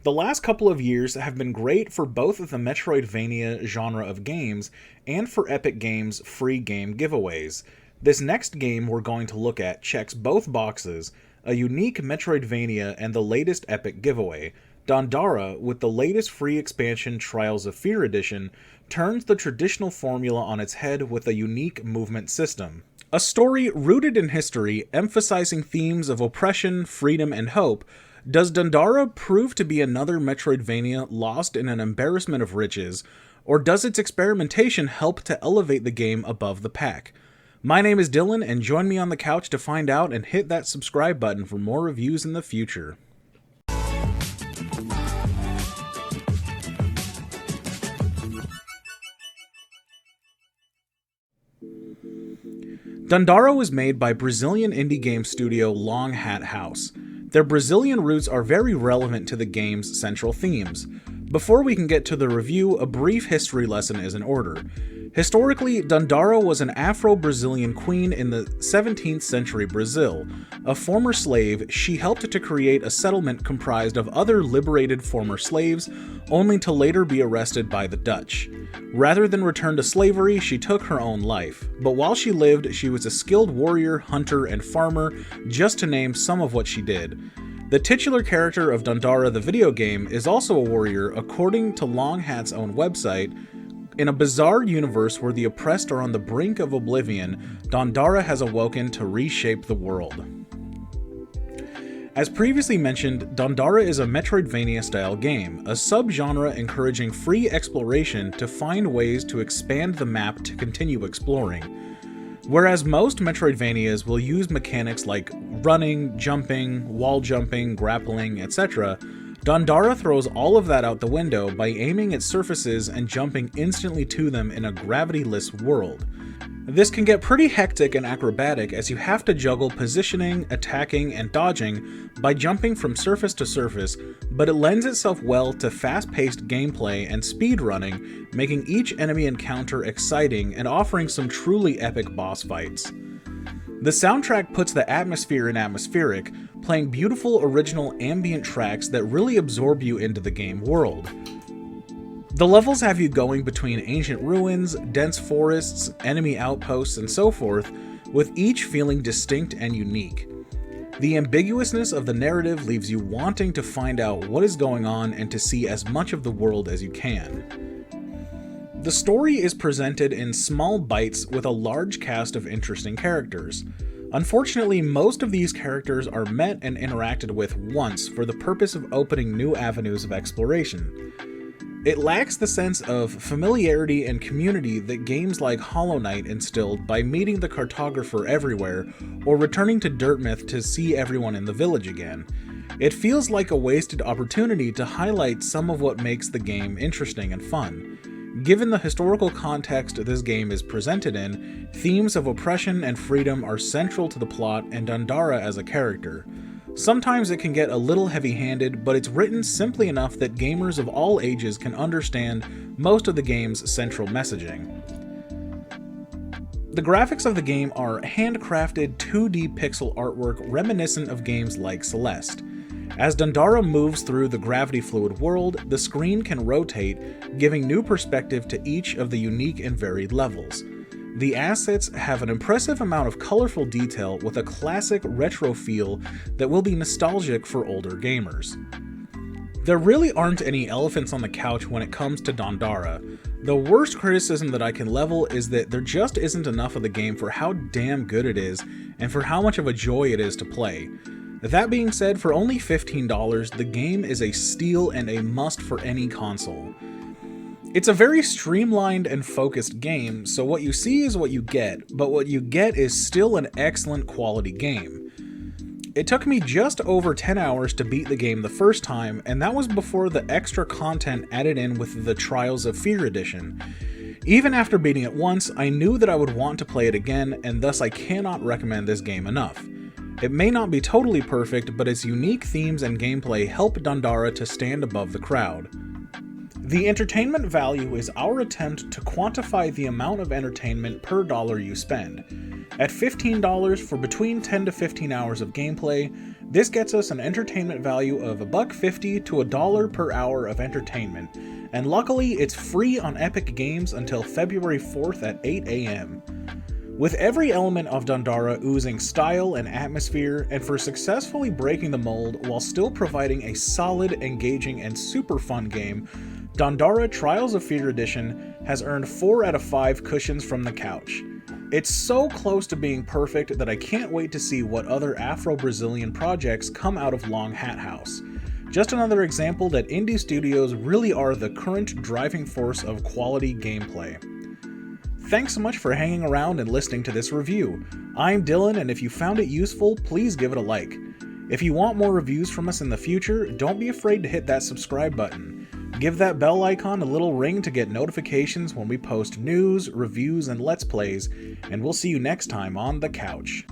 The last couple of years have been great for both of the Metroidvania genre of games and for Epic Games' free game giveaways. This next game we're going to look at checks both boxes, a unique Metroidvania and the latest Epic giveaway. Dandara, with the latest free expansion Trials of Fear Edition, turns the traditional formula on its head with a unique movement system. A story rooted in history, emphasizing themes of oppression, freedom, and hope. Does Dandara prove to be another Metroidvania lost in an embarrassment of riches, or does its experimentation help to elevate the game above the pack? My name is Dylan, and join me on the couch to find out and hit that subscribe button for more reviews in the future. Dandara was made by Brazilian indie game studio Long Hat House. Their Brazilian roots are very relevant to the game's central themes. Before we can get to the review, a brief history lesson is in order. Historically, Dandara was an Afro-Brazilian queen in the 17th century Brazil. A former slave, she helped to create a settlement comprised of other liberated former slaves, only to later be arrested by the Dutch. Rather than return to slavery, she took her own life. But while she lived, she was a skilled warrior, hunter, and farmer, just to name some of what she did. The titular character of Dandara the video game is also a warrior, according to Long Hat's own website. In a bizarre universe where the oppressed are on the brink of oblivion, Dandara has awoken to reshape the world. As previously mentioned, Dandara is a Metroidvania-style game, a subgenre encouraging free exploration to find ways to expand the map to continue exploring. Whereas most Metroidvanias will use mechanics like running, jumping, wall jumping, grappling, etc., Dandara throws all of that out the window by aiming at surfaces and jumping instantly to them in a gravity-less world. This can get pretty hectic and acrobatic as you have to juggle positioning, attacking, and dodging by jumping from surface to surface, but it lends itself well to fast-paced gameplay and speedrunning, making each enemy encounter exciting and offering some truly epic boss fights. The soundtrack puts the atmosphere in atmospheric, playing beautiful original ambient tracks that really absorb you into the game world. The levels have you going between ancient ruins, dense forests, enemy outposts, and so forth, with each feeling distinct and unique. The ambiguousness of the narrative leaves you wanting to find out what is going on and to see as much of the world as you can. The story is presented in small bites with a large cast of interesting characters. Unfortunately, most of these characters are met and interacted with once for the purpose of opening new avenues of exploration. It lacks the sense of familiarity and community that games like Hollow Knight instilled by meeting the cartographer everywhere or returning to Dirtmouth to see everyone in the village again. It feels like a wasted opportunity to highlight some of what makes the game interesting and fun. Given the historical context this game is presented in, themes of oppression and freedom are central to the plot and Dandara as a character. Sometimes it can get a little heavy-handed, but it's written simply enough that gamers of all ages can understand most of the game's central messaging. The graphics of the game are handcrafted 2D pixel artwork reminiscent of games like Celeste. As Dandara moves through the gravity-fluid world, the screen can rotate, giving new perspective to each of the unique and varied levels. The assets have an impressive amount of colorful detail with a classic retro feel that will be nostalgic for older gamers. There really aren't any elephants on the couch when it comes to Dandara. The worst criticism that I can level is that there just isn't enough of the game for how damn good it is and for how much of a joy it is to play. That being said, for only $15, the game is a steal and a must for any console. It's a very streamlined and focused game, so what you see is what you get, but what you get is still an excellent quality game. It took me just over 10 hours to beat the game the first time, and that was before the extra content added in with the Trials of Fear Edition. Even after beating it once, I knew that I would want to play it again, and thus I cannot recommend this game enough. It may not be totally perfect, but its unique themes and gameplay help Dandara to stand above the crowd. The entertainment value is our attempt to quantify the amount of entertainment per dollar you spend. At $15 for between 10 to 15 hours of gameplay, This gets us an entertainment value of $1.50 to $1 per hour of entertainment, and luckily it's free on Epic Games until February 4th at 8 AM. With every element of Dandara oozing style and atmosphere, and for successfully breaking the mold while still providing a solid, engaging, and super fun game, Dandara Trials of Fear Edition has earned 4 out of 5 cushions from the couch. It's so close to being perfect that I can't wait to see what other Afro-Brazilian projects come out of Long Hat House. Just another example that indie studios really are the current driving force of quality gameplay. Thanks so much for hanging around and listening to this review. I'm Dylan, and if you found it useful, please give it a like. If you want more reviews from us in the future, don't be afraid to hit that subscribe button. Give that bell icon a little ring to get notifications when we post news, reviews, and Let's Plays, and we'll see you next time on The Couch.